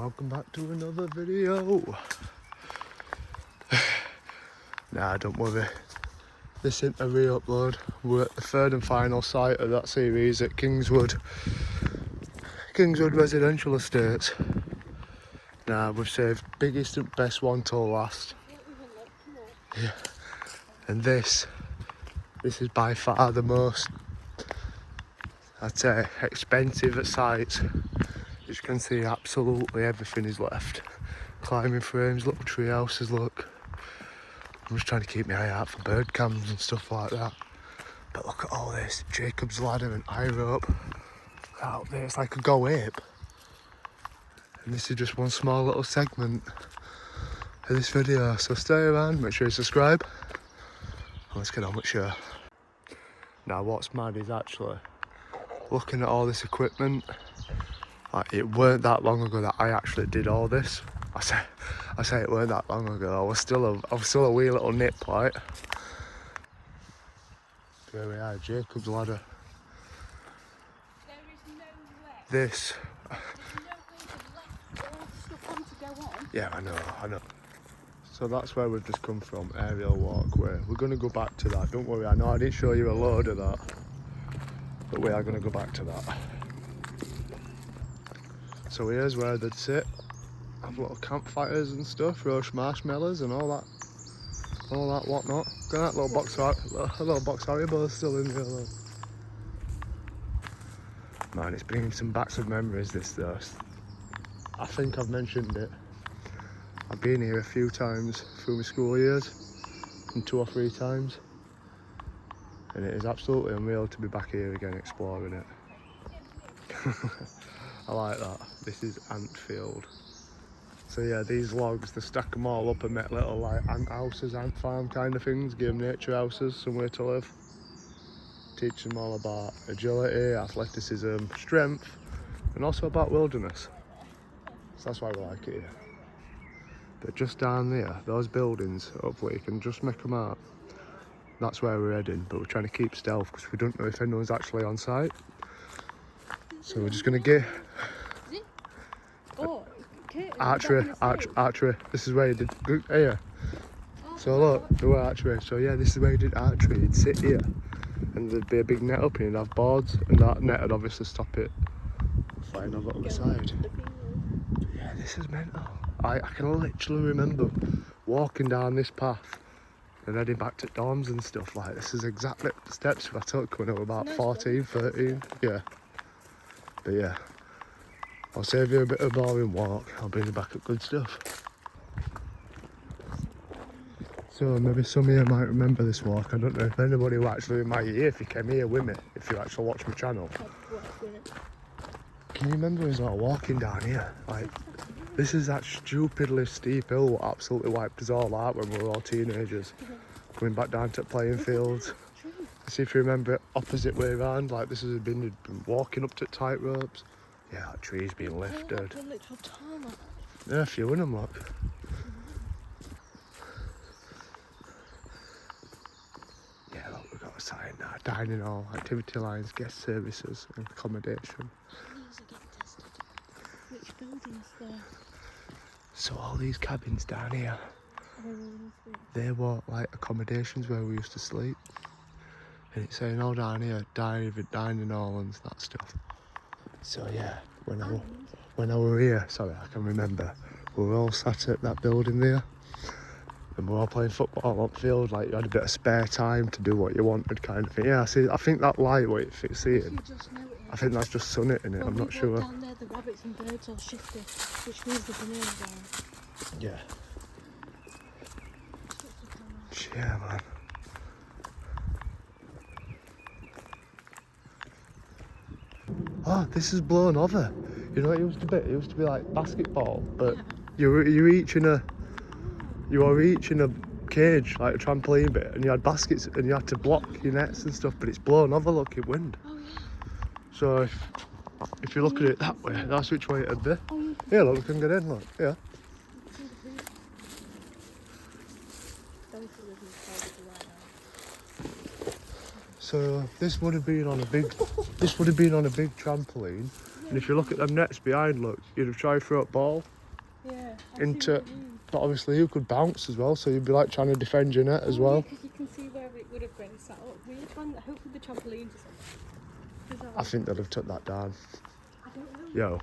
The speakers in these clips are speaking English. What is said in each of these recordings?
welcome back to another video. Nah, don't worry, this isn't a re-upload. We're at the third and final site of that series at Kingswood Residential Estates. Now we've saved biggest and best one till last. Yeah. And this is by far the most, I'd say, expensive at sites. As you can see, absolutely everything is left. Climbing frames, little tree houses, look. I'm just trying to keep my eye out for bird cams and stuff like that. But look at all this, Jacob's ladder and high rope. Out there, it's like a go ape. And this is just one small little segment of this video. So stay around, make sure you subscribe. And let's get on with the show. Now what's mad is actually looking at all this equipment. Like, it weren't that long ago that I actually did all this. I say it weren't that long ago. I was still a wee little nip, like. Here we are, Jacob's ladder. There is no way. This. There's no way they've left all the stuff on to go on. Yeah, I know. So that's where we've just come from, aerial walkway. We're going to go back to that. Don't worry, I know I didn't show you a load of that. But we are going to go back to that. So here's where they'd sit. Have little campfires and stuff, roast marshmallows and all that whatnot. Got that little box Haribo still in there though. Man, it's bringing some back some memories, this though. I think I've mentioned it. I've been here a few times through my school years, and 2 or 3 times. And it is absolutely unreal to be back here again exploring it. I like that. This is Antfield. So yeah, these logs, they stack them all up and make little like ant houses, ant farm kind of things, give them nature houses, somewhere to live. Teach them all about agility, athleticism, strength, and also about wilderness. So that's why we like it here. But just down there, those buildings, hopefully you can just make them out. That's where we're heading, but we're trying to keep stealth because we don't know if anyone's actually on site. So we're just going to get... Archery. This is where you did here. So look, the way archery. So yeah, this is where you did archery. You'd sit here, and there'd be a big net up, and you'd have boards, and that net would obviously stop it flying over on the side. Yeah, this is mental. I can literally remember walking down this path and heading back to dorms and stuff. Like, this is exactly the steps I took when I was about 14, 13. Yeah. But yeah. I'll save you a bit of a boring walk, I'll bring you back at good stuff. So maybe some of you might remember this walk. I don't know if anybody was actually in my year, if you came here with me, if you actually watch my channel. Can you remember us all walking down here? Like, this is that stupidly steep hill what absolutely wiped us all out when we were all teenagers. Going back down to playing fields. See if you remember it opposite way around, like this has been walking up to tight ropes. Yeah, that tree's been lifted. Yeah, a few in them, look. Yeah, look, we've got a sign now. Dining hall, activity lines, guest services and accommodation. Which building is there? So all these cabins down here, they were like accommodations where we used to sleep. And it's saying all down here, dining hall and that stuff. So yeah, when I were here, sorry, I can remember, we were all sat at that building there, and we were all playing football on field, like you had a bit of spare time to do what you wanted kind of thing. Yeah, I think that light, what it's seeing, I think that's just sun hitting it, I'm not sure. Down there, the rabbits and birds all shifted, which means the bananas are. Yeah. Yeah, man. Oh, this is blown over. You know what it used to be? It used to be like basketball, but yeah. you were each in a cage, like a trampoline bit, and you had baskets and you had to block your nets and stuff, but it's blown over, look, in wind. Oh, yeah. So if you look at it that way, that's which way it'd be. Oh, yeah, look, we can get in, look, yeah. So this would have been on a big trampoline, and if you look at them nets behind, look, you'd have tried to throw a ball, Yeah. I see into. what you mean. But obviously, you could bounce as well, so you'd be like trying to defend your net as well. Because you can see where it would have been set up. Which one? Hopefully the trampolines or something. I think they'd have took that down. I don't know. Yo.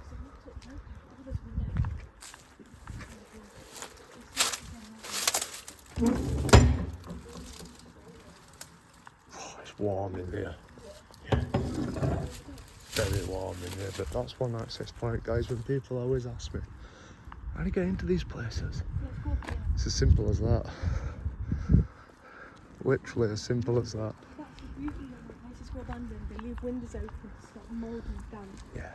Oh, it's warm in there. Yeah. Very warm in there, but that's one access point, guys, when people always ask me, how do you get into these places? It's as simple as that. Literally as simple as that. That's the beauty when places go abandoned. They leave windows open to stop mould and damp. Yeah.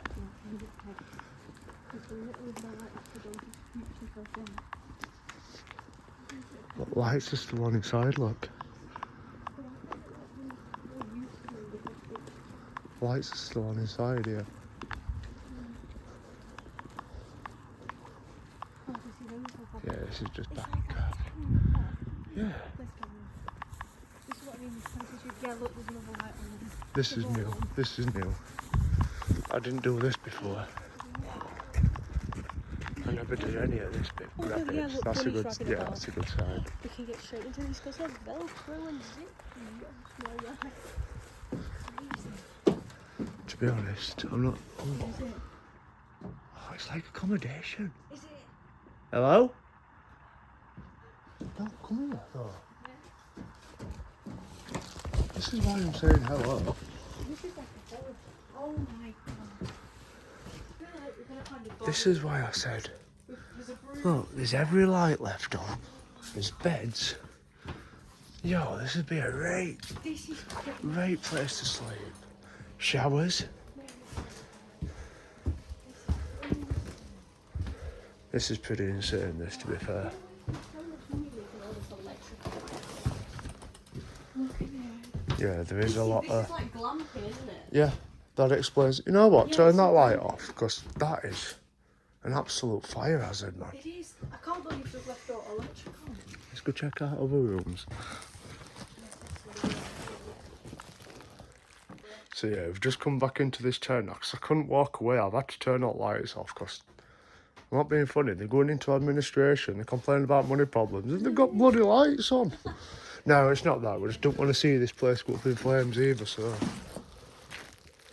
Because the little light after those future for them. But lights are still on inside, look. Lights are still on inside here. Yeah, this is just back. Yeah. This is what I mean. Yeah, look, there's another light on. This is new. This is new. I didn't do this before. I never did any of this bit. Rabbits. Yeah, look, That's a good. bunnies Yeah, about. that's a good sign. We can get straight into these because they're Velcro and zip. To be honest, I'm not. Oh, Is it? oh, it's like accommodation. Is it? Hello? Don't come here, though. This is why I'm saying hello. This is like a village. Oh my god. We're gonna find a This is why I said, look, there's every light left on. There's beds. Yo, this would be a great place to sleep. Showers. This is pretty insane, this, to be fair. Yeah, there is a lot This of... is like glamping, isn't it? Yeah, that explains... You know what, turn that light off, because that is an absolute fire hazard, man. It is. I can't believe they've left out electrical. Let's go check out other rooms. So yeah, we've just come back into this town now, because I couldn't walk away. I've had to turn all lights off, because... I'm not being funny, they're going into administration, they're complaining about money problems, and they've got bloody lights on. No, it's not that, we just don't want to see this place go up in flames either, so...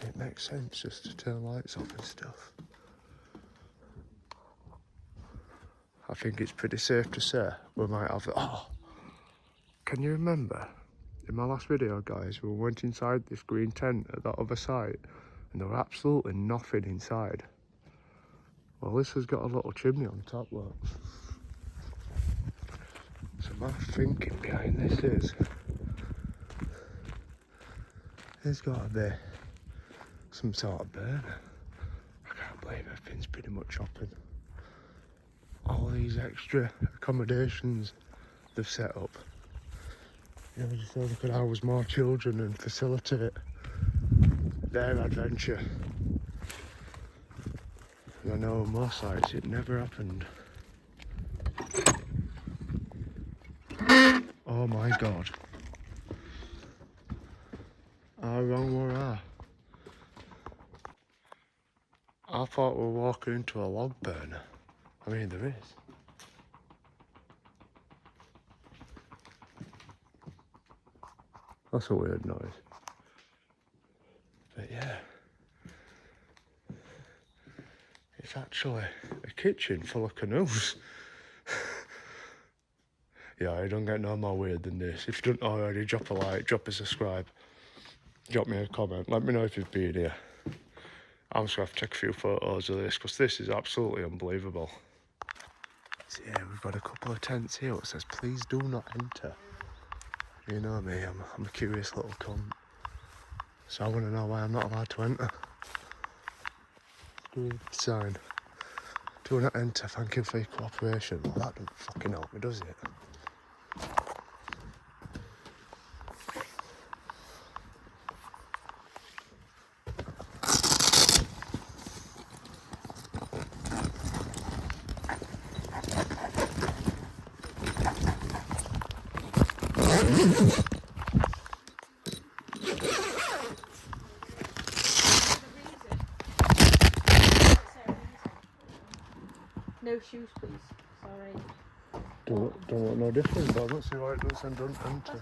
It makes sense just to turn lights off and stuff. I think it's pretty safe to say we might have... Oh! Can you remember? In my last video, guys, we went inside this green tent at that other site, and there were absolutely nothing inside. Well, this has got a little chimney on top, look. So my thinking behind this is, there's got to be some sort of burner. I can't believe everything's pretty much open. All these extra accommodations they've set up. You know, just so they could house more children and facilitate their adventure. And I know on most sites it never happened. Oh my god. How wrong were I? I thought we were walking into a log burner. I mean, there is. That's a weird noise. But yeah. It's actually a kitchen full of canoes. Yeah, I don't get no more weird than this. If you don't already, drop a like, drop a subscribe, drop me a comment, let me know if you've been here. I'm just going to have to take a few photos of this because this is absolutely unbelievable. So yeah, we've got a couple of tents here that says, please do not enter. You know me, I'm a curious little cunt. So I want to know why I'm not allowed to enter. Green sign. Do not enter, thank you for your cooperation. Well, that doesn't fucking help me, does it? No shoes, please. Sorry. Don't look no different, but I don't see why it doesn't send don't enter.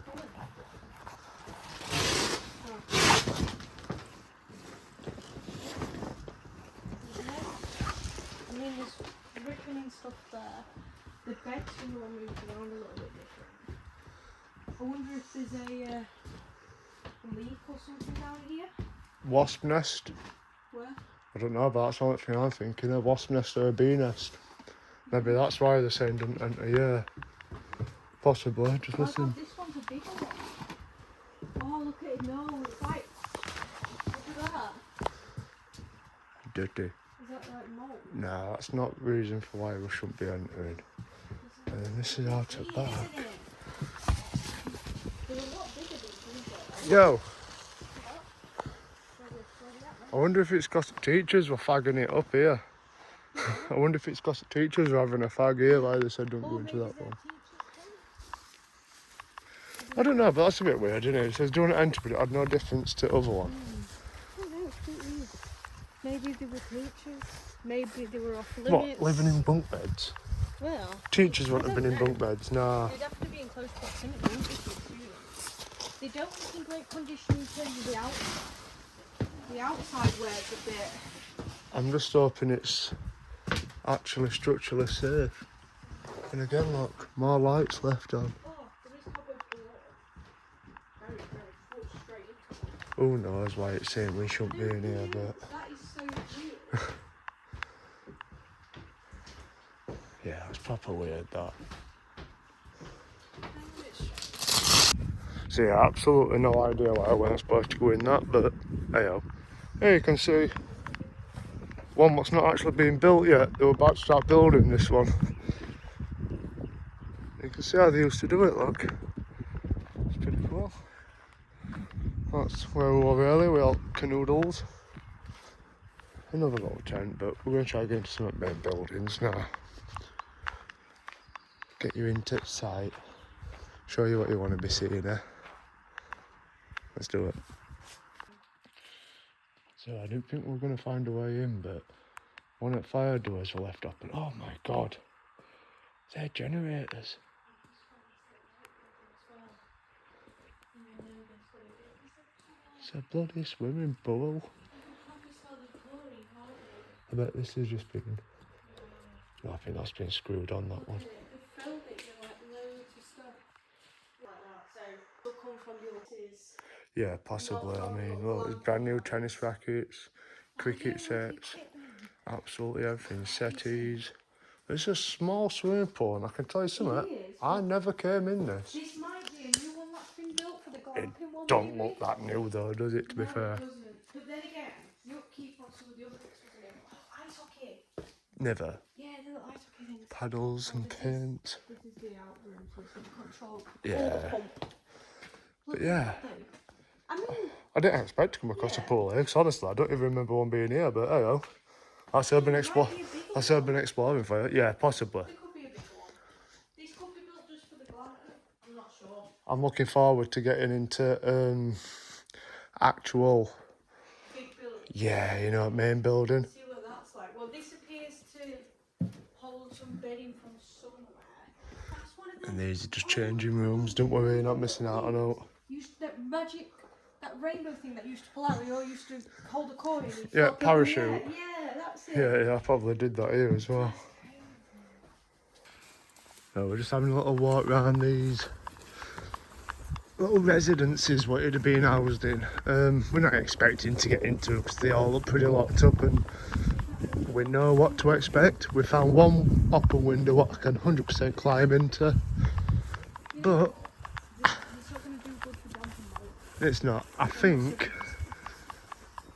I mean, there's ripping and stuff there. The beds from the one moved around a little bit different. I wonder if there's a leak or something down here. Wasp nest? Where? I don't know, but that's the only thing I'm thinking. A wasp nest or a bee nest. Maybe that's why they're saying don't enter, yeah. Possibly, just listen. God, this one's a bigger one. Oh, look at it, no, it's like, look at that. Dirty. Is that like mold? Nah, that's not reason for why we shouldn't be entering. And then this is out of back. They're a lot bigger than these. Yo! I wonder if it's because teachers were fagging it up here. I wonder if it's because teachers were having a fag here, like they said don't go into that one. I don't know, but that's a bit weird, isn't it? It says don't enter, but it had no difference to other one. I don't know, it's pretty weird. Maybe they were teachers. Maybe they were off limits. What, living in bunk beds? Well, Teachers wouldn't have been in bunk beds, nah. they'd have to be in close proximity to students. They don't look in great condition in terms of the outside. The outside wears a bit. I'm just hoping it's actually structurally safe. And again, look, more lights left on. Oh, there is cupboard below. Very, very full straight into it. Who knows why it's saying we shouldn't be in here, but That is so weird. yeah, it's proper weird that. So yeah, absolutely no idea why I wasn't supposed to go in that, but hey, here you can see one that's not actually being built yet. They were about to start building this one. You can see how they used to do it, look. It's pretty cool. That's where we were earlier, we all canoodles. Another little tent, but we're going to try to get into some main buildings now. Get you into the site, show you what you want to be seeing there. Let's do it. So I didn't think we were going to find a way in, but one of the fire doors were left open. Oh my god, they're generators. It's a bloody swimming pool. I bet this has just been... No, I think that's been screwed on, that one. Yeah, possibly. I mean, look, there's brand new tennis rackets, cricket sets, absolutely everything, settees. It's a small swimming pool, and I can tell you something, I never came in this. This might be a new one that's been built for the glamping one. Don't look that new though, does it, to be fair? It doesn't. But then again, you keep on some of the other things. Ice hockey. Never. Yeah, the little ice hockey things. Paddles and paint. This is the out room for some control. Yeah. But yeah. I mean, I didn't expect to come across a pool here, 'cause honestly, I don't even remember one being here, but hey, oh. That's urban exploring for you. Yeah, possibly. there could be a bigger one. This could be built just for the glamping. I'm not sure. I'm looking forward to getting into actual, Big building. yeah, you know, main building. See what that's like. Well, this appears to hold some bedding from somewhere. That's one of them. And these are just changing rooms. Don't worry, you're not missing out on it. That magic, that rainbow thing that used to pull out. We all used to hold a coin. And Yeah, flop it in the parachute. air. Yeah, that's it. Yeah, I probably did that here as well. So we're just having a little walk around these little residences what it'd have been housed in. We're not expecting to get into because they all look pretty locked up and we know what to expect. We found one open window what I can 100% climb into, but it's not. I think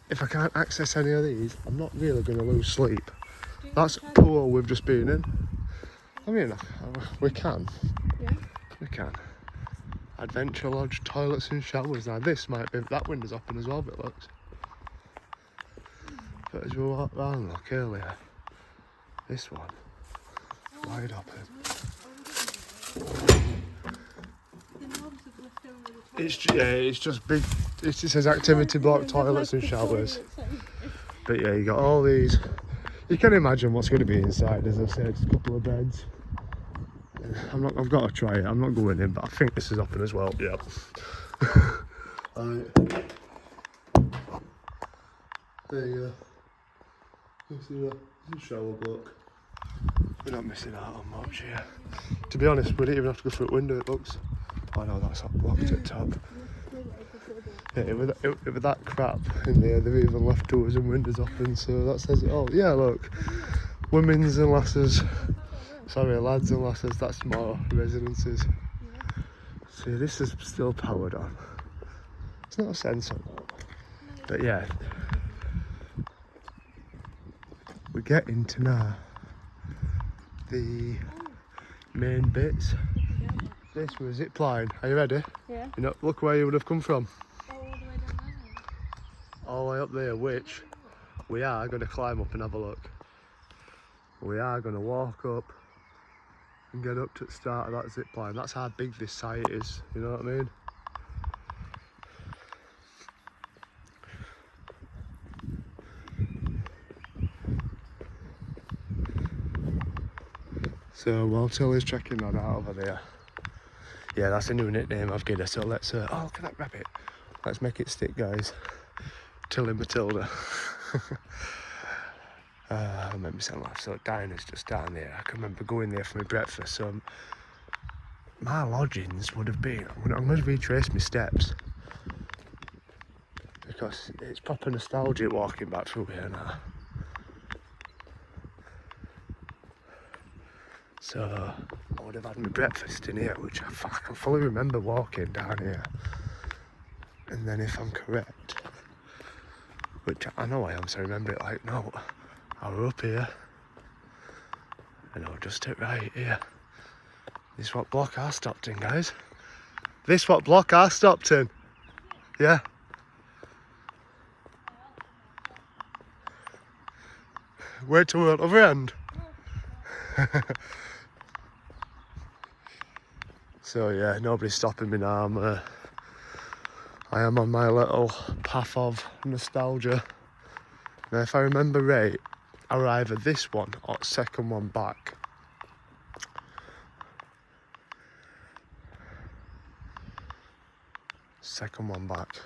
if I can't access any of these, I'm not really going to lose sleep. That's pool we've just been in. I mean, we can. Yeah. We can. Adventure lodge, toilets and showers. Now this might be, that window's open as well, but it looks. But as we walked round, look earlier, this one, wide open. It's just big. It says activity block, toilets and showers. But yeah, you got all these You can imagine what's going to be inside. As I said, a couple of beds. I've got to try it. I'm not going in, but I think this is open as well. Yep. Right. There you go. You see that? It's a shower block. We're not missing out on much here. To be honest, we didn't even have to go through the window, it looks. Oh no, that's not blocked at the top. Yeah, with that crap in there, they've even left doors and windows open, so that says it all. Yeah, look. Women's and lasses. Sorry, lads and lasses, that's more residences. See, this is still powered on. It's not a sensor, but yeah. We're getting to now the main bits. This was zip line. Are you ready? Yeah. You know, look where you would have come from. All the way down there. All the way up there, which we are going to climb up and have a look. We are going to walk up and get up to the start of that zip line. That's how big this site is, you know what I mean? So while Tilly's checking that out over there, yeah, that's a new nickname I've given her. So let's, oh, look at that rabbit. Let's make it stick, guys. Tilly Matilda. I made myself laugh. So diner's just down there. I can remember going there for my breakfast. So my lodgings would have been, I'm going to retrace my steps, because it's proper nostalgic walking back through here now. So I would have had my breakfast in here, which I can fully remember walking down here. And then if I'm correct, which I know I am, so I remember it like, no, I were up here. And I was just it right here. This is what block I stopped in, guys. This what block I stopped in. Yeah. Wait till we're at the other end. So yeah, nobody's stopping me now. I am on my little path of nostalgia. Now if I remember right, I were either this one or second one back. Second one back.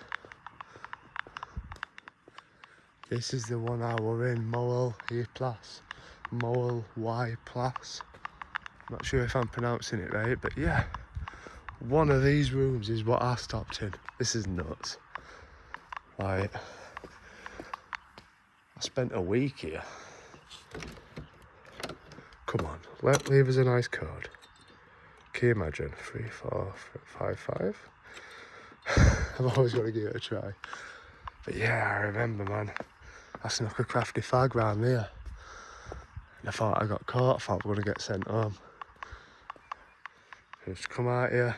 This is the one I were in, Moel Y Place. Moel Y Place. Not sure if I'm pronouncing it right, but yeah. One of these rooms is what I stopped in. This is nuts. Right. I spent a week here. Come on, leave us a nice code. Can you imagine? 34555. I've always got to give it a try. But yeah, I remember, man. I snuck a crafty fag round there. And I thought I got caught. I thought we were going to get sent home. Just come out here.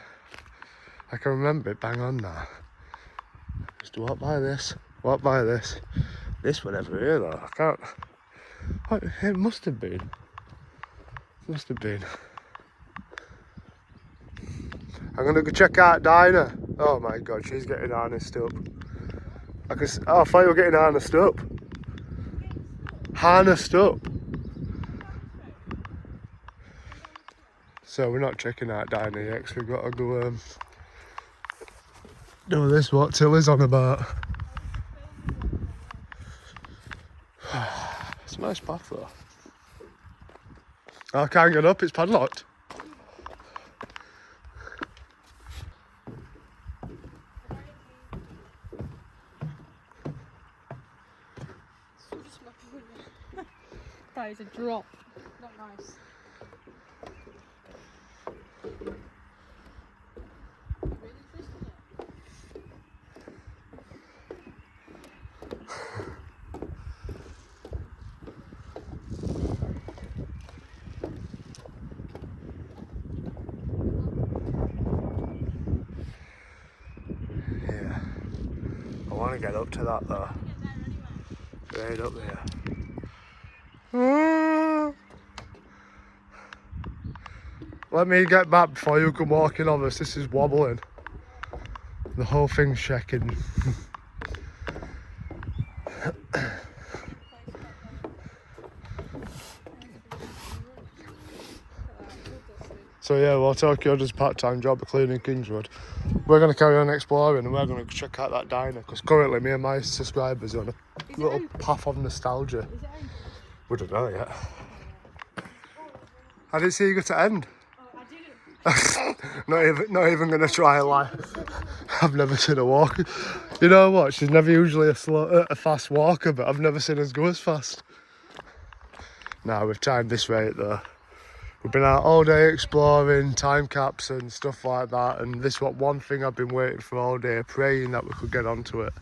I can remember it bang on now. Just walk by this. Walk by this. This one over here though. I can't. Oh, it must have been. Must have been. I'm gonna go check out Dinah. Oh my god, she's getting harnessed up. I thought you were getting harnessed up. Harnessed up. So we're not checking out Dinah yet, because we've got to go do this, what Tilly's on about. It's a nice path though. I can't get up, it's padlocked. That is a drop. Not nice. Yeah. I want to get up to that though. Right up there. Let me get back before you come walking on this. This is wobbling. The whole thing's shaking. So yeah, well, Tokyo does part-time job of cleaning Kingswood. We're going to carry on exploring and we're going to check out that diner because currently me and my subscribers are on a little path of nostalgia. Is it open? We don't know yet. I didn't see you go to end. Oh, I didn't. not even going to try a lie. I've never seen her walk. You know what? She's never usually a fast walker, but I've never seen us go as fast. Now we've timed this rate though. We've been out all day exploring time caps and stuff like that, and this was one thing I've been waiting for all day, praying that we could get onto it.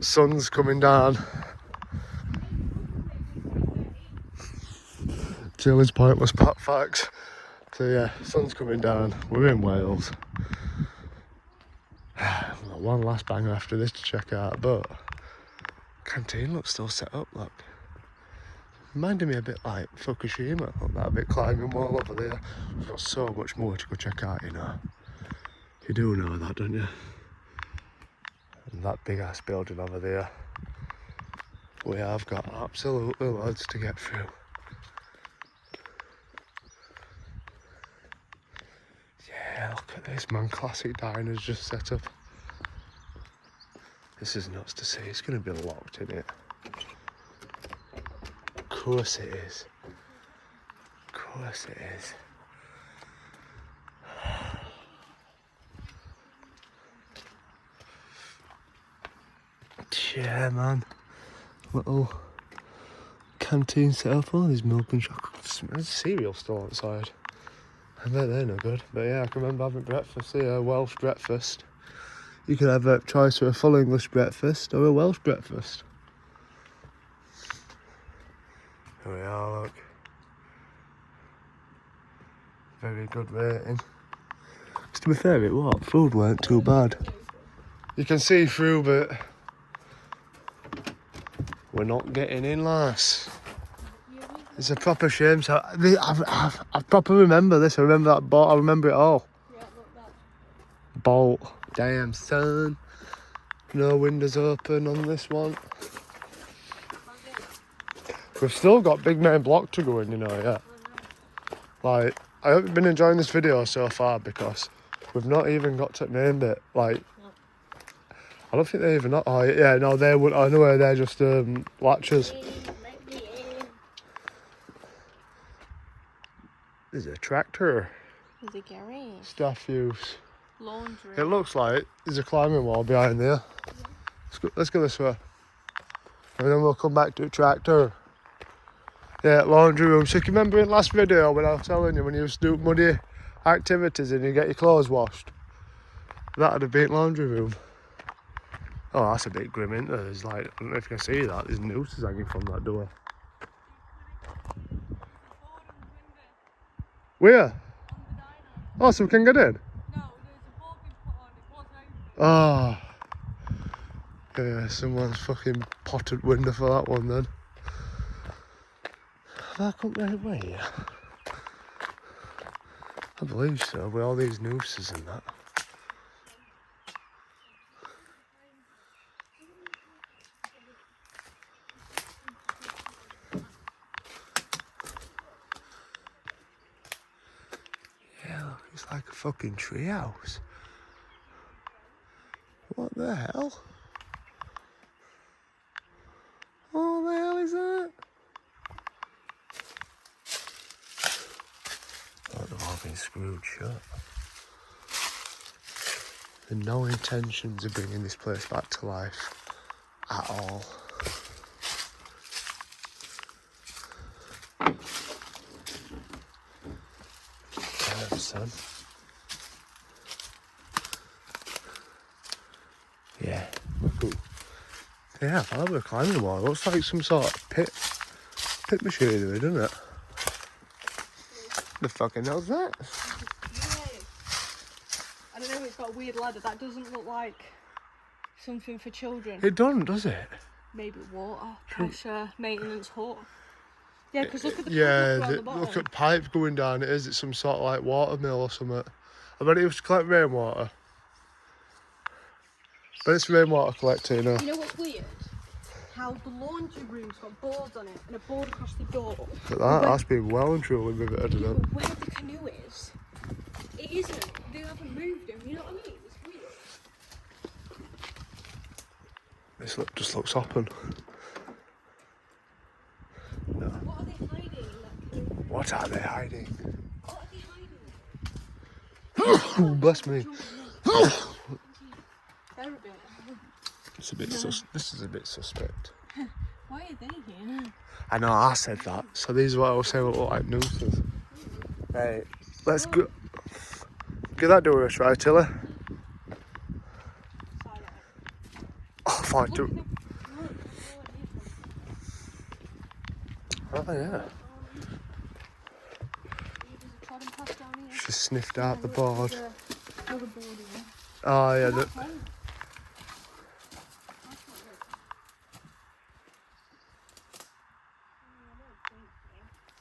Sun's coming down. Chilling's pointless facts. So yeah, sun's coming down. We're in Wales. We've got one last banger after this to check out, but canteen looks still set up, look. Reminded me a bit like Fukushima, on that bit climbing wall over there. We've got so much more to go check out, you know. You do know that, don't you? And that big ass building over there. We have got absolutely loads to get through. Yeah, look at this man, classic diners just set up. This is nuts to see, it's going to be locked in it. Of course it is. Of course it is. Yeah, man. Little canteen set up. All these milk and chocolate. There's cereal still outside. I bet they're no good. But yeah, I can remember having breakfast here, Welsh breakfast. You could have a choice of a full English breakfast or a Welsh breakfast. Here we are, look. Very good rating. To be fair, food weren't too bad. You can see through, but we're not getting in, lass. It's a proper shame. So I proper remember this. I remember that bolt. I remember it all. Yeah, look that. Bolt. Damn, son. No windows open on this one. We've still got big main block to go in, you know, yeah. Like, I hope you've been enjoying this video so far because we've not even got to the main bit. Like, I don't think they even know. Oh, yeah, no, they would. I know where they're just latches. There's a tractor. There's a garage. Staff use. Laundry. It looks like there's a climbing wall behind there. Let's go this way. And then we'll come back to the tractor. Yeah, laundry room. So you can remember in last video when I was telling you when you used to do muddy activities and you get your clothes washed? That'd have been laundry room. Oh, that's a bit grim, isn't there? There's like, I don't know if you can see that, there's nooses hanging from that door. Where? Oh, so we can get in? No, there's a board been put on, it was open. Oh. Yeah, someone's fucking potted window for that one then. Have I come the right way? I believe so, with all these nooses and that. Yeah, look, it's like a fucking treehouse. What the hell? What the hell is that? Oh, they've all been screwed shut. And no intentions of bringing this place back to life at all. Damn, son. Yeah, cool. Yeah, I love the climbing wall. It looks like some sort of pit machinery, doesn't it? The fucking hell's that? I don't know, it's got a weird ladder. That doesn't look like something for children. It doesn't, does it? Maybe water, pressure, maintenance hut. Yeah, because look at the yeah, on the bottom. look at pipe going down. It is. It's some sort of like water mill or something. I bet it was to collect rainwater. But it's rainwater collector, you know. You know what's weird? how the laundry room's got boards on it and a board across the door. But that's been well and truly riveted, isn't it? But where the canoe is, it isn't. They haven't moved him, you know what I mean? It's weird. This just looks open. No. What are they hiding in that canoe? What are they hiding? What are they hiding? Bless me. They're a bit. It's a bit this is a bit suspect. Why are they here? I know, I said that. So these are what I was saying look like nooses. Right, let's go. Give that door a try, Tilly. Oh, fine, do. Oh, yeah. She sniffed out the board. Oh, yeah.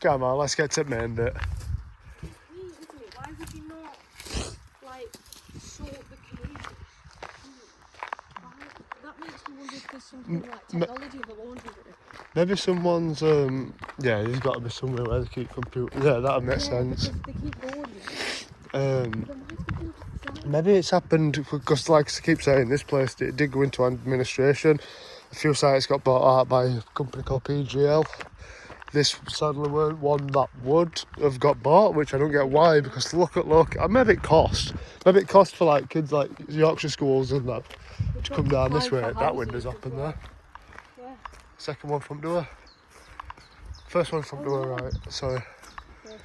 Come on, let's get to the main bit. Why would you not, like, sort the canoe? That makes me wonder if there's something like technology of the laundry room. Maybe someone's, yeah, there's got to be somewhere where they keep computers. Yeah, that'd make sense. They keep boarding. Maybe it's happened because, like I keep saying, this place it did go into administration. A few sites got bought out by a company called PGL. This sadly weren't one that would have got bought, which I don't get why, because look, maybe it cost for like kids like Yorkshire schools and that to come down this way. That window's open there. Yeah. Second one front door. First one front door, right, sorry.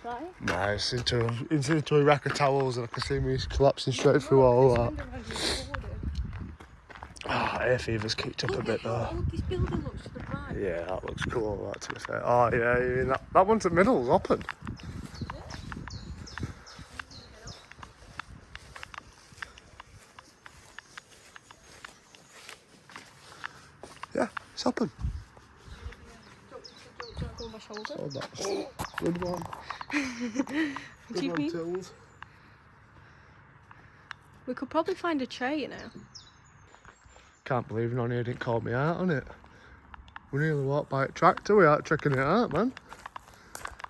Right. Nah, it's into a rack of towels and I can see me collapsing straight through all that. Ah, hay fever's kicked up a bit though. Oh, this building looks to the right. Yeah, that looks cool, that to be fair. Oh yeah, you mean that one's at middle's open. Yeah, it's open. Go on my shoulder. Oh, that's good one. Good one, Tills. We could probably find a tray, you know. Can't believe none here didn't call me out on it. We nearly walked by a tractor without checking it out, man.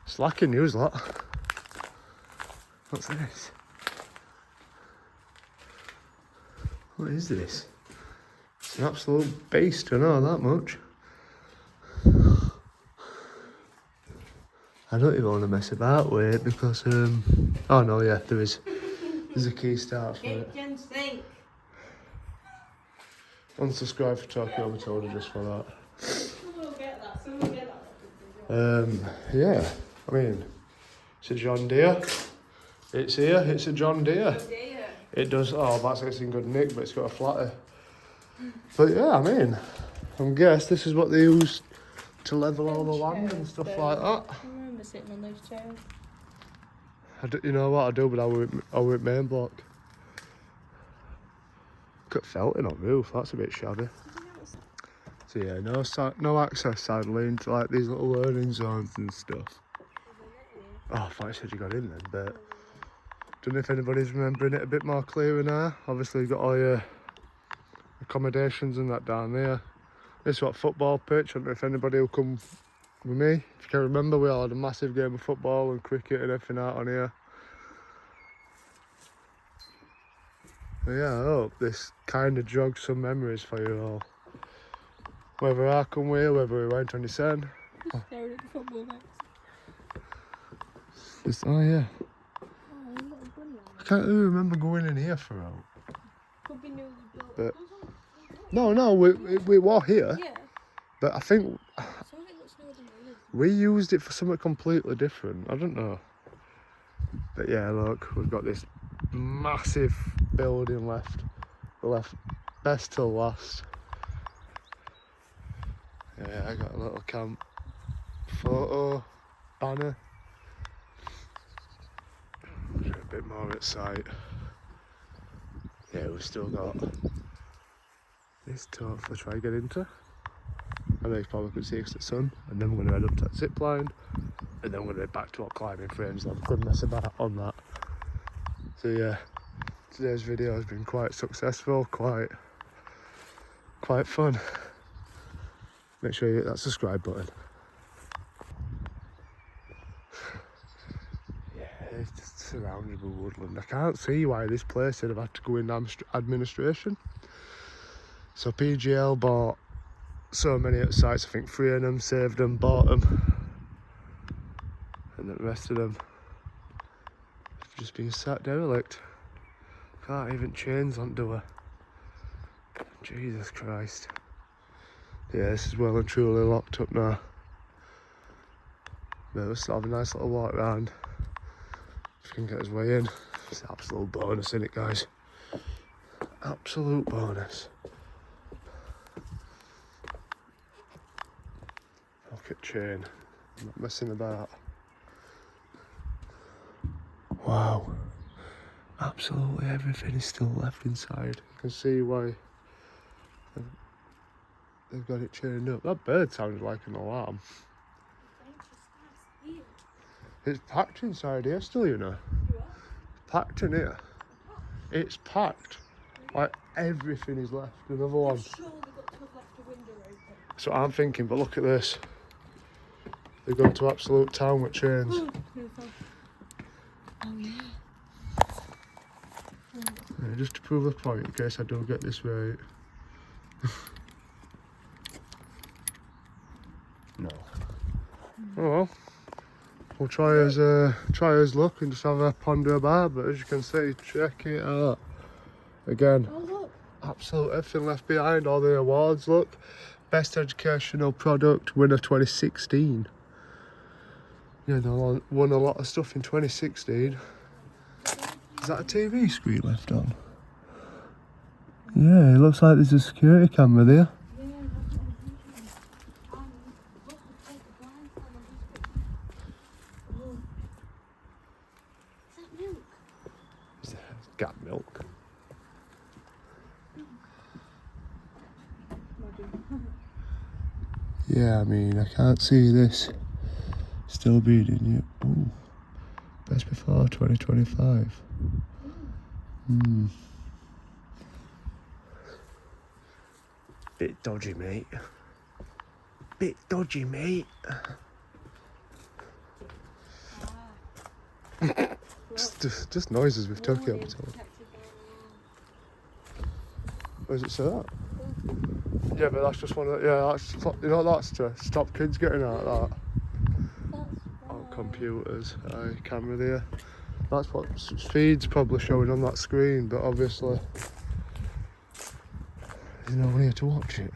Slacking news, lot. What's this? What is this? It's an absolute beast, I know that much. I don't even want to mess about with it because, oh no, yeah, there's a key start for it. Kitchen sink. Unsubscribe for Tokyo Matilda just for that. Someone will get that. Yeah, I mean, it's a John Deere. It's here, it's a John Deere. It does, oh, that's it's in good nick, but it's got a flatter. But yeah, I mean, I guess this is what they use to level all the land and stuff like that. I remember sitting on those chairs. You know what I do, but I were at main block. Got felting on roof, that's a bit shabby. So yeah, no access sadly into like these little learning zones and stuff. Oh, I thought you said you got in then, but don't know if anybody's remembering it a bit more clearer now. Obviously you've got all your accommodations and that down there. This is what football pitch, I don't know if anybody will come with me. If you can remember, we all had a massive game of football and cricket and everything out on here. But yeah, I hope this kind of jogs some memories for you all. Whether I come with you, whether we went on the sun. Staring at the football next. Oh yeah. Oh, little bunny. I can't even remember going in here for out. Could be newly built. But no, we were here. Yeah. But I think Some of it looks newer than it is. we used it for something completely different. I don't know. But yeah, look, we've got this massive building left. We left best till last. Yeah, I got a little camp photo banner. A bit more at sight. Yeah, we've still got this to hopefully try and get into. I know you probably could see it's the sun, and then we're going to head up to that zip line, and then we're going to head back to our climbing frames. I've good mess about on that. So yeah, today's video has been quite successful, quite fun. make sure you hit that subscribe button. Yeah, it's just surrounded with woodland. I can't see why this place would have had to go in administration. So PGL bought so many at sites, I think 3 of them, saved them, bought them, and the rest of them have just been sat derelict. Can't even chains onto her. Jesus Christ. Yeah, this is well and truly locked up now. But we'll still have a nice little walk around. If we can get his way in. It's an absolute bonus, isn't it, guys? Absolute bonus. Pocket chain. I'm not messing about. Wow. Absolutely everything is still left inside. You can see why they've got it chained up. That bird sounded like an alarm. It's packed inside here still, you know. Packed in here. It's packed. Like everything is left. Another one. That's what I'm thinking, but look at this. They've gone to absolute town with chains. Oh yeah. Yeah, just to prove the point, in case I don't get this right. No. Oh well. We'll try his luck and just have a ponder about, but as you can see, check it out. Again, Oh look. absolute everything left behind, all the awards, look. Best educational product, winner 2016. Yeah, they won a lot of stuff in 2016. Is that a TV screen left on? Yeah, it looks like there's a security camera there. Got milk. Yeah, I mean, I can't see this still breeding yet. Ooh, best before 2025. Bit dodgy, mate. Bit dodgy, mate. just noises with Tokyo. Where does it say that? Yeah, but that's just one of the, yeah, that's, you know, that's to stop kids getting out of that. Oh, computers, camera there. That's what feed's probably showing on that screen, but obviously there's no one here to watch it.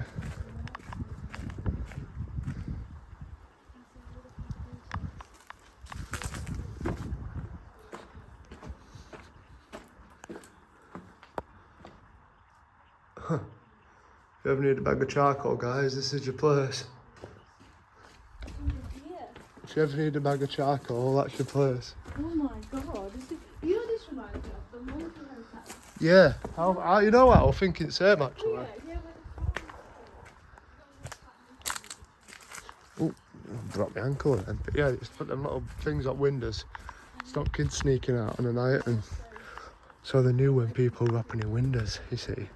If you ever need a bag of charcoal, guys, this is your place. If you ever need a bag of charcoal, that's your place. Oh my god, you know this reminds me of the monkey hotel. Yeah, you know what, I was thinking the same actually. Oh, yeah, Oh, dropped my ankle then. But yeah, just put them little things up windows. Stop kids sneaking out on the night, and so they knew when people were opening windows, you see.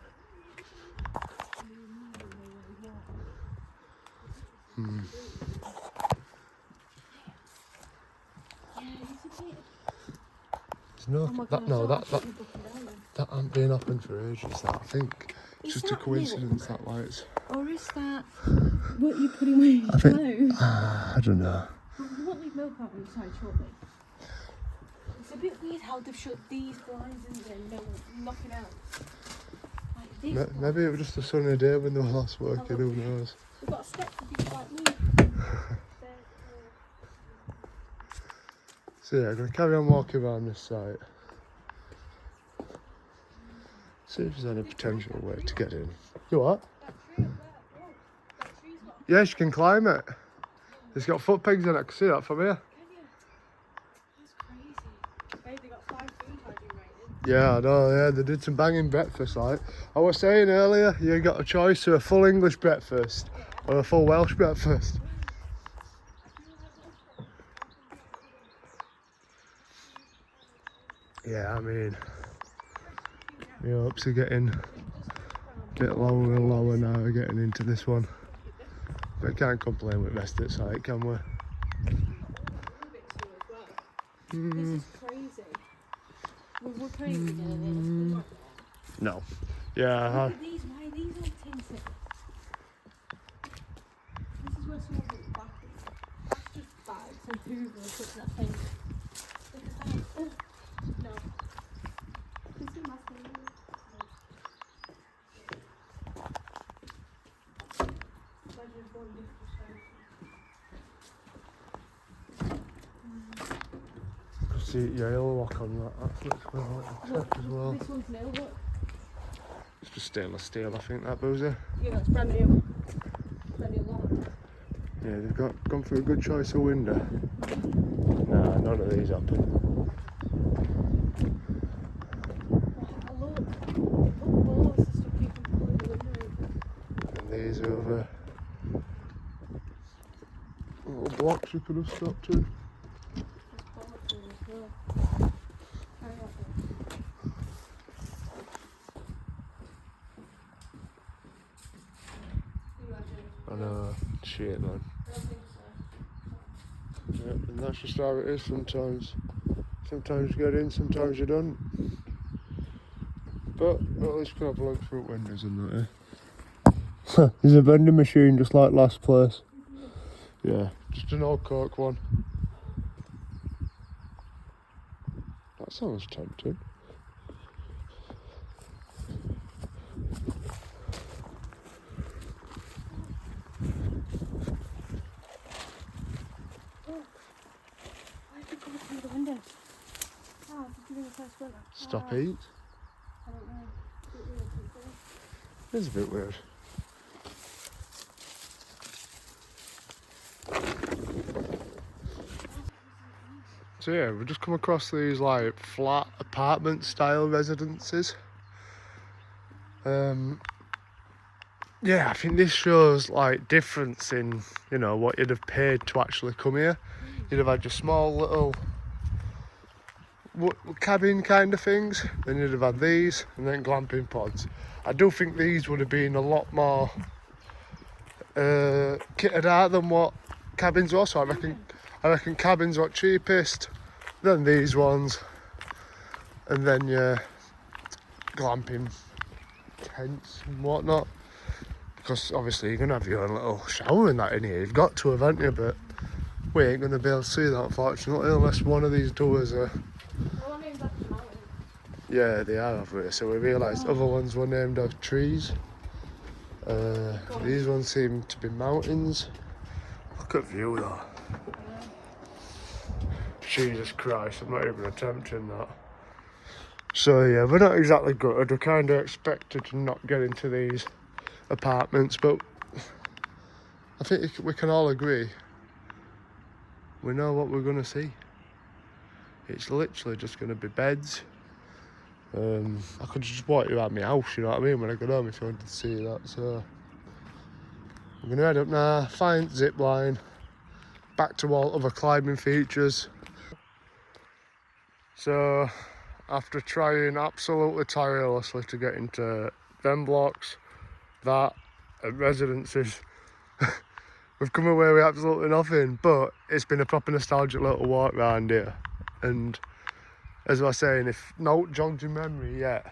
There's no, that ain't been happened for ages. That I think it's just a coincidence that lights. Or is that what you're putting away in your clothes? I don't know. But we won't leave milk out inside shortly. It's a bit weird how they've shut these blinds and then nothing else. Like this Maybe it was just a sunny day when they were last working. Who knows? We've got a step for people like me. So yeah, I'm going to carry on walking around this site. See if there's any potential way to get in. You what? Yes, you can climb it. It's got foot pegs in it, I can see that from here. That's crazy. Babe, they got 5 food hygiene rated. Yeah, I know, yeah, they did some banging breakfast like. I was saying earlier, you got a choice of a full English breakfast or a full Welsh breakfast. Yeah, I mean, my hopes are getting a bit lower and lower now, getting into this one. But I can't complain with rest at site, can we? This is crazy. We're crazy together. No. Yeah. Look at these. Why are these all tinted? This is where someone put the batteries. That's just bags and Hoover put that thing. Look at that. No. This is massive. See your yellow lock on that. That looks well like as well. This one's new, look. It's just stainless steel, I think, that boozer. Yeah, that's brand new. Brand new lock. Yeah, they've gone for a good choice of window. Nah, none of these happen. Oh, look. Look, balls to stop you from pulling the window open. And these over. Little blocks you could have stopped in. I know, shit man. Yep, and that's just how it is sometimes. Sometimes you get in, sometimes you don't. But at least we can have a look through windows and that, eh? There's a vending machine just like last place. Yeah, just an old Coke one. That sounds tempting. Stop eat? I don't know. It's a bit weird. So yeah, we've just come across these like flat apartment style residences. Yeah, I think this shows like difference in, you know, what you'd have paid to actually come here. You'd have had your small little cabin kind of things, then you'd have had these, and then glamping pods. I do think these would have been a lot more kitted out than what cabins were. So I reckon cabins were cheapest, then these ones, and then your glamping tents and whatnot. Because obviously you're gonna have your own little shower and that in here. You've got to, haven't you? But we ain't gonna be able to see that, unfortunately, unless one of these doors are. Yeah, they are over here. So we realised other ones were named after trees. These ones seem to be mountains. Look at view though. Jesus Christ, I'm not even attempting that. So yeah, we're not exactly good. We're kind of expected to not get into these apartments, but I think we can all agree we know what we're going to see. It's literally just going to be beds. I could just walk you around my house, you know what I mean, when I get home if you wanted to see that. So I'm going to head up now, find zip line, back to all other climbing features. So after trying absolutely tirelessly to get into them blocks, that and residences, we've come away with absolutely nothing. But it's been a proper nostalgic little walk round here, and as I was saying, if no jogged your memory yet,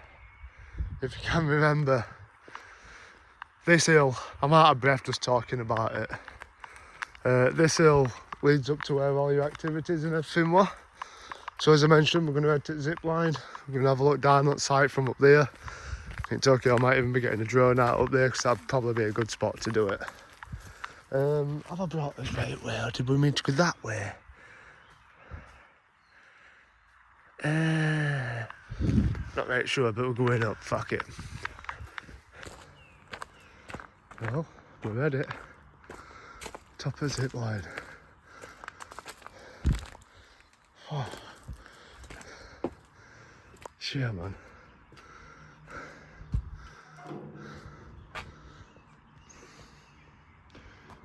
if you can remember this hill, I'm out of breath just talking about it. This hill leads up to where all your activities and everything were. So as I mentioned, we're going to head to the zip line. We're going to have a look down that site from up there. In Tokyo, I might even be getting a drone out up there because that'd probably be a good spot to do it. Have I brought this right way, or did we mean to go that way? Not very sure, but we're going up. Fuck it. Well, we're at it. Top of zip line. Oh. Shit, man.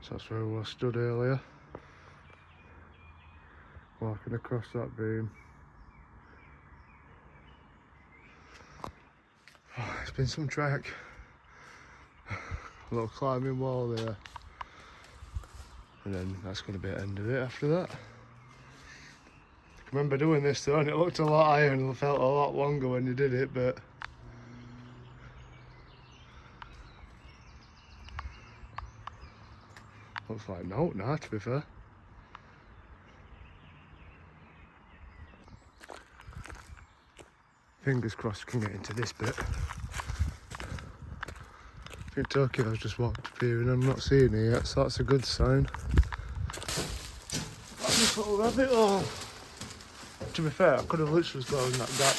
So that's where we were stood earlier, walking across that beam. Oh, it's been some trek. A little climbing wall there. And then that's going to be the end of it after that. I remember doing this though, and it looked a lot higher and felt a lot longer when you did it, but looks like no now, to be fair. Fingers crossed we can get into this bit. I think Tokyo's just walked up here and I'm not seeing it yet, so that's a good sign. This little rabbit hole. To be fair, I could have literally gone in that gap.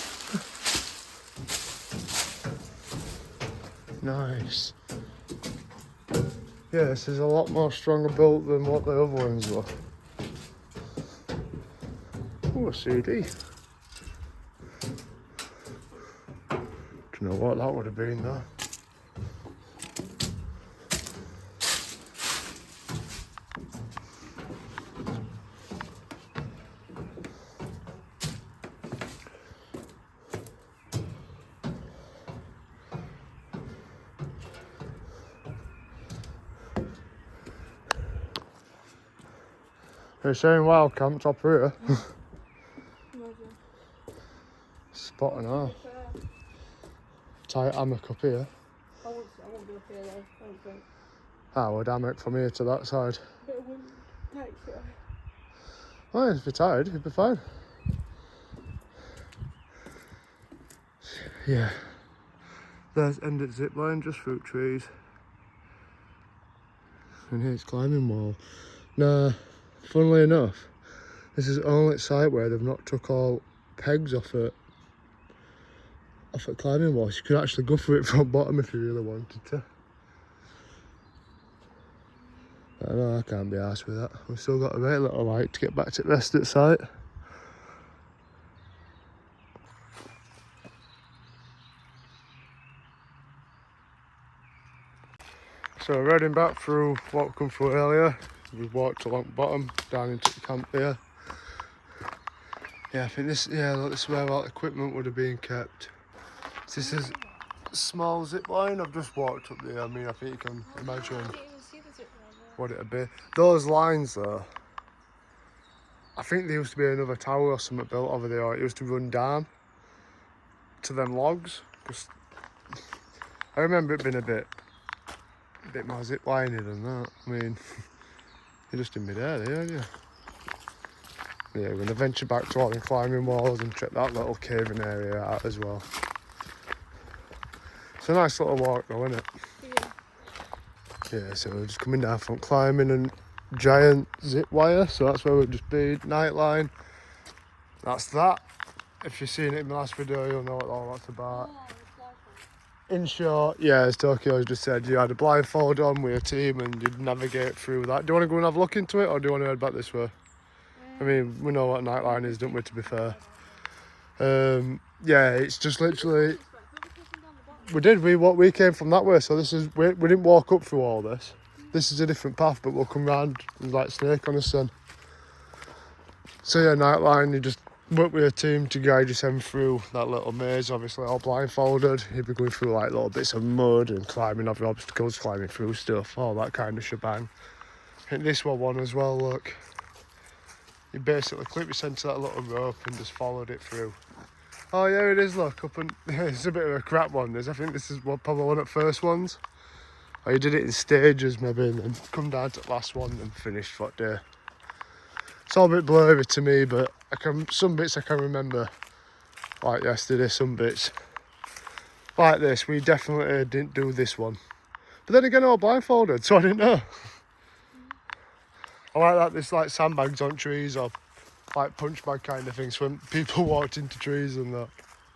Nice. Yeah, this is a lot more stronger built than what the other ones were. Oh, a CD. Don't know what that would have been though. They're saying wild camp top here. Spot and half. Tight hammock up here. I won't go up here though, I don't think. Ah, would hammock from here to that side. Bit of wind takes it. Well, if you're tired, you'll be fine. Yeah. There's ended zip line just through trees. And here's climbing wall. Nah, funnily enough, this is the only site where they've not took all pegs off it climbing wall. So you could actually go for it from bottom if you really wanted to. I know I can't be arsed with that. We've still got a very little hike to get back to the rest of the site. So we're heading back through what we come through earlier. We've walked along the bottom, down into the camp here. Yeah, I think this, yeah, look, this is where all the equipment would have been kept. So this is a small zip line. I've just walked up there. I mean, I think you can imagine what it'd be. Those lines though, I think there used to be another tower or something built over there, or it used to run down to them logs. Just, I remember it being a bit more zip liney than that. I mean, you're just in mid-air there, aren't you? Yeah, we're going to venture back to all the climbing walls and check that little caving area out as well. It's a nice little walk though, isn't it? Yeah. Yeah, so we're just coming down from climbing and giant zip wire, so that's where we'll just be. Nightline. That's that. If you've seen it in my last video, you'll know what all that's about. In short, yeah, as Tokyo's just said, you had a blindfold on with your team and you'd navigate through that. Do you want to go and have a look into it, or do you want to head back this way? I mean, we know what Nightline is, don't we, to be fair? Yeah, it's just literally... We came from that way, so this is... We didn't walk up through all this. This is a different path, but we'll come round like snake on a sun. So yeah, Nightline, you just work with a team to guide yourself through that little maze, obviously all blindfolded. You'll be going through like little bits of mud and climbing over obstacles, climbing through stuff, all that kind of shebang. I think this one as well, look. You basically clip yourself to that little rope and just followed it through. Oh yeah, it is, look, up and it's a bit of a crap one. I think this is probably one of the first ones. Or you did it in stages maybe and then come down to the last one and finished for that day. It's all a bit blurry to me, but some bits I can remember, like yesterday, some bits. Like this, we definitely didn't do this one. But then again, all blindfolded, so I didn't know. I like that there's like sandbags on trees or like punch bag kind of things when people walked into trees and that.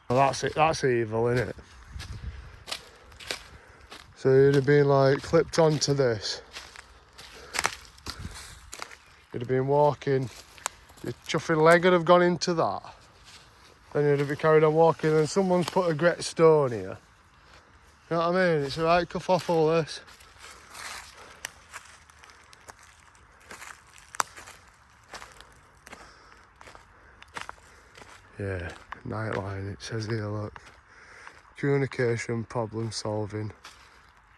Well, that's it, that's evil, isn't it? So you'd have been like clipped onto this. You'd have been walking, your chuffing leg would have gone into that. Then you'd have been carried on walking and someone's put a great stone here. You know what I mean? It's a right kerfuffle this. Yeah, Nightline, it says here, look. Communication, problem solving,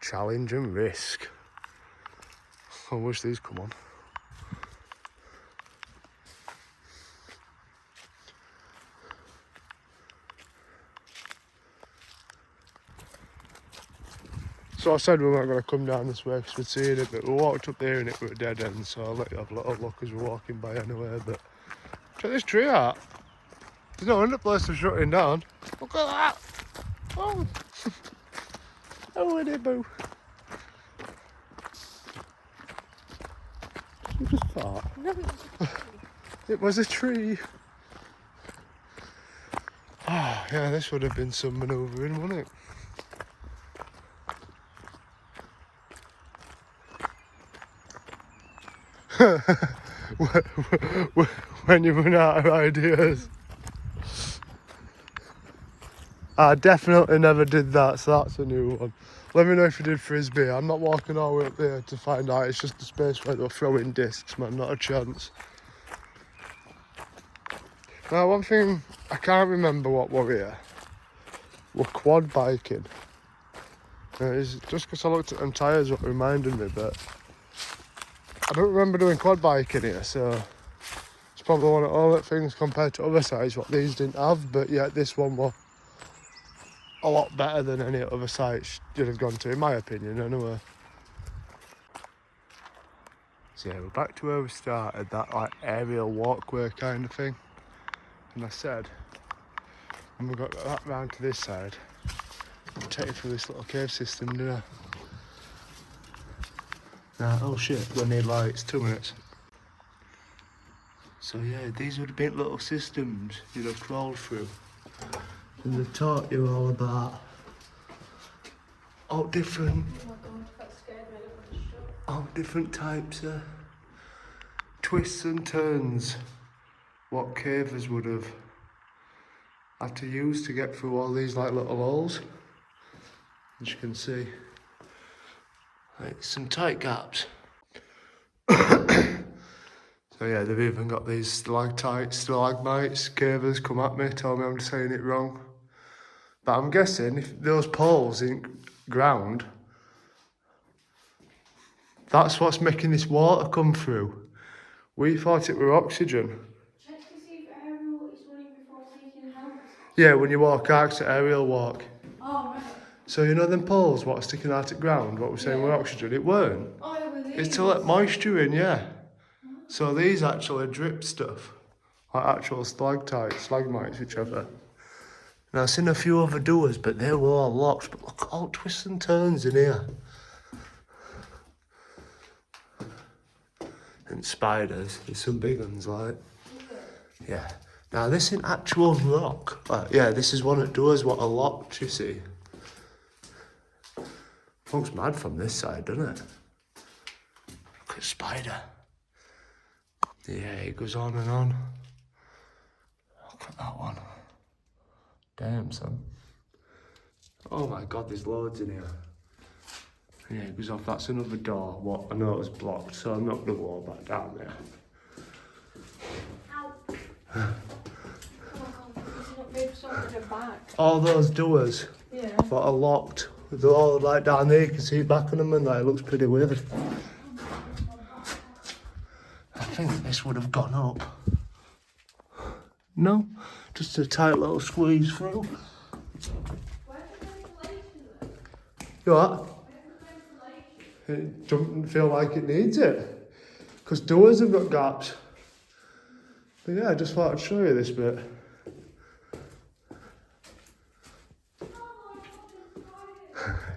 challenge and risk. I wish these come on. So I said we weren't going to come down this way because we'd seen it, but we walked up there and it was a dead end, so I'll let you have a little look as we're walking by anyway. But check this tree out. There's no end place for shutting down. Look at that! Oh! Oh, Winnie Boo! You just thought. No. It was a tree. Oh, yeah, this would have been some manoeuvring, wouldn't it? When you run out of ideas. I definitely never did that, so that's a new one. Let me know if you did frisbee. I'm not walking all the way up there to find out. It's just a space where they're throwing discs, man, not a chance. Now, one thing I can't remember what were here. We're quad biking. It's just because I looked at them tyres what reminded me, but I don't remember doing quad biking here, so it's probably one of all the things compared to other sites what these didn't have, but yet this one was a lot better than any other sites you'd have gone to, in my opinion, anyway. So yeah, we're back to where we started, that like aerial walkway kind of thing. And I said, when we got that round to this side, I'll take you through this little cave system, didn't I? Nah, oh shit, we need lights, 2 minutes. So yeah, these would have been little systems you'd have crawled through. And they've taught you all about all different types of twists and turns what cavers would have had to use to get through all these like little holes. As you can see, like some tight gaps. So yeah, they've even got these stalactites, stalagmites, cavers come at me, tell me I'm saying it wrong. But I'm guessing if those poles ain't ground, that's what's making this water come through. We thought it were oxygen. Check to see if aerial is running before taking helmet. Yeah, when you walk out, it's an aerial walk. Oh, right. So you know them poles, what are sticking out at ground, what we're saying were oxygen? It weren't. Oh, it was It's to let moisture in, yeah. So these actually drip stuff, like actual stalactites, stalagmites, whichever. Now I've seen a few other doors, but they were all locked. But look, all twists and turns in here. And spiders, there's some big ones, like. Yeah. Now this ain't actual rock. Yeah, this is one of the doors what are locked, you see. Looks mad from this side, doesn't it? Look at spider. Yeah, it goes on and on. Look at that one. Damn, son. Oh my god, there's loads in here. Yeah, it goes off. That's another door. What I know it was blocked, so I'm not going to walk back down there. Ow. Oh my god, is it not maybe something in the back? All those doors that are locked, they're all like down there. You can see it back on them, and that it looks pretty weird. I think this would have gone up. No, just a tight little squeeze through. Where's the ventilation then? You what? Where's the ventilation? It doesn't feel like it needs it. Because doors have got gaps. But yeah, I just thought I'd show you this bit.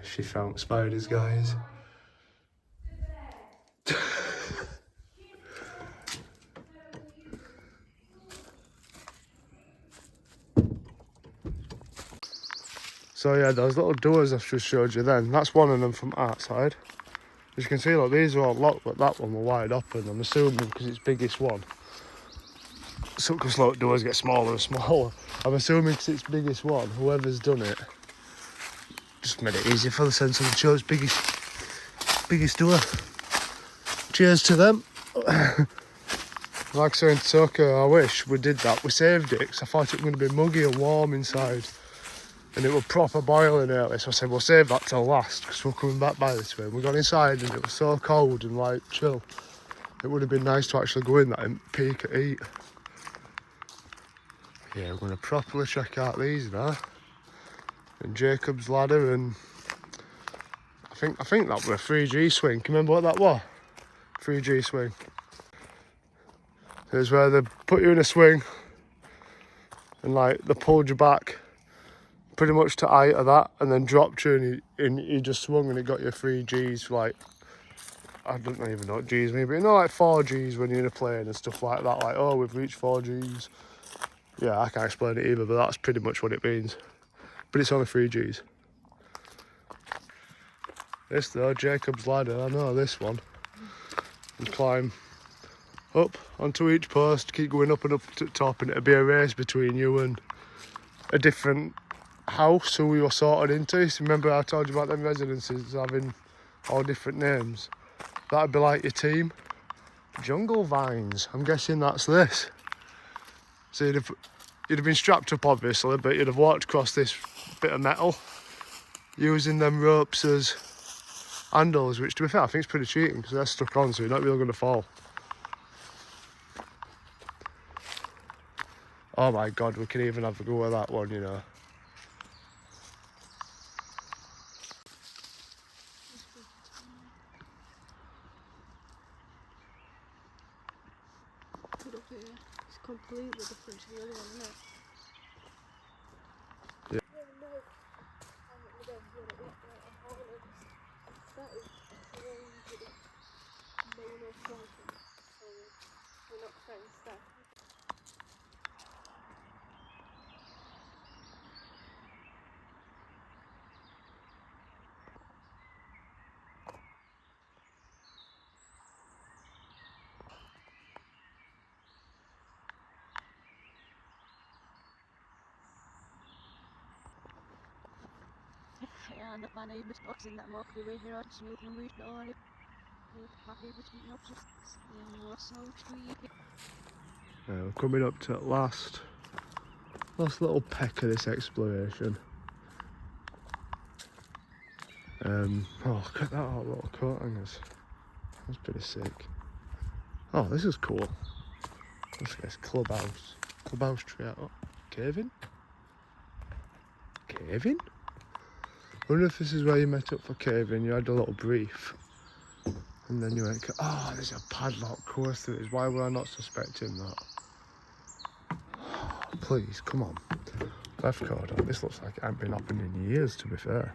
She found spiders, guys. So yeah, those little doors I've just showed you then, that's one of them from outside. As you can see, look, these are all locked, but that one were wide open. I'm assuming because it's biggest one. So because look, doors get smaller and smaller. I'm assuming because it's biggest one, whoever's done it just made it easier for the sense of the chose biggest door. Cheers to them. Like saying to Toka, I wish we did that. We saved it because I thought it was going to be muggy and warm inside. And it was proper boiling early, so I said we'll save that till last because we're coming back by this way. We got inside and it was so cold and like chill. It would have been nice to actually go in that and peek at eat. Yeah, we're going to properly check out these now. And Jacob's ladder, and I I think that was a 3G swing. Can you remember what that was? 3G swing. It's where they put you in a swing and like they pulled you back pretty much to height of that and then dropped you and you just swung and it got you 3Gs for like, I don't even know what Gs mean, but you know like 4Gs when you're in a plane and stuff like that, like, oh, we've reached 4Gs. Yeah, I can't explain it either, but that's pretty much what it means. But it's only 3Gs. This though, Jacob's Ladder, I know this one. You climb up onto each post, keep going up and up to the top, and it'll be a race between you and a different house who we were sorted into. So remember I told you about them residences having all different names? That'd be like your team. Jungle Vines, I'm guessing that's this. So you'd have been strapped up obviously, but you'd have walked across this bit of metal using them ropes as handles, which to be fair I think is pretty cheating because they're stuck on, so you're not really going to fall. Oh my god, we can even have a go at that one, you know. Put up here. It's completely different to the other one, isn't it? Yeah. That is crazy. No smoking, so we're not fenced there. Ja, dat mijn neighbors boxing that mark the way here on smooth and weird door. My neighbors beating up just so creepy. We're coming up to last little peck of this exploration. Oh, look at that little coat hangers. That's pretty sick. Oh, this is cool. Look at this clubhouse. Clubhouse tree. Oh, cave-in? Cave-in? I wonder if this is where you met up for cave-in. You had a little brief. And then you went, oh, there's a padlock. Of course there is. Why were I not suspecting that? Oh, please, come on. Left card. This looks like it hasn't been happening in years, to be fair.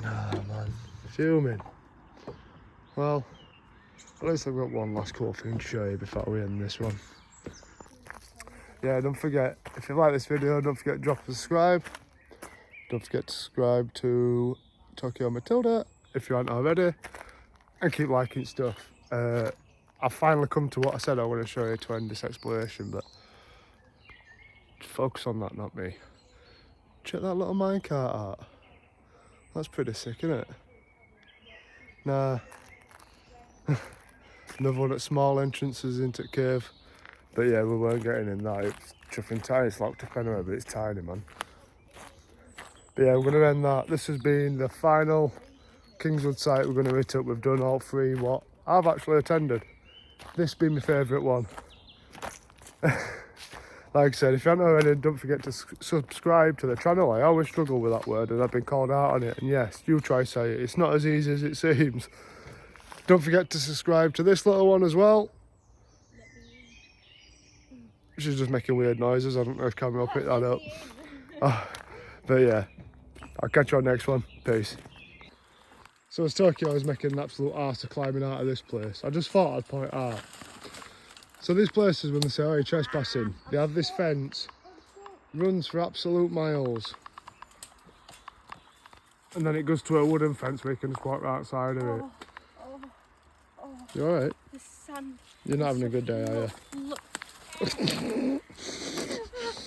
Nah, man. Fuming. Well, at least I've got one last cool thing to show you before we end this one. Yeah, don't forget, if you like this video, don't forget to drop a subscribe. Don't forget to subscribe to Tokyo Matilda if you aren't already. And keep liking stuff. I've finally come to what I said I want to show you to end this exploration, but focus on that, not me. Check that little minecart out. That's pretty sick, isn't it? Nah. Another one at small entrances into the cave. But yeah, we weren't getting in that. It's chuffing tiny. It's locked up anyway, but it's tiny, man. But yeah, we're going to end that. This has been the final Kingswood site we're going to hit up. We've done all three what I've actually attended. This being my favourite one. Like I said, if you haven't already, don't forget to subscribe to the channel. I always struggle with that word and I've been called out on it. And yes, you try say it. It's not as easy as it seems. Don't forget to subscribe to this little one as well. She's just making weird noises. I don't know if camera will pick that up. Oh, but yeah, I'll catch you on next one. Peace. So as Tokyo is making an absolute arse of climbing out of this place, I just thought I'd point out. So these places, when they say, oh, you're trespassing, they have this fence, runs for absolute miles. And then it goes to a wooden fence where you can just walk right outside of it. You alright? The sun. You're not having a good day, are you? Look.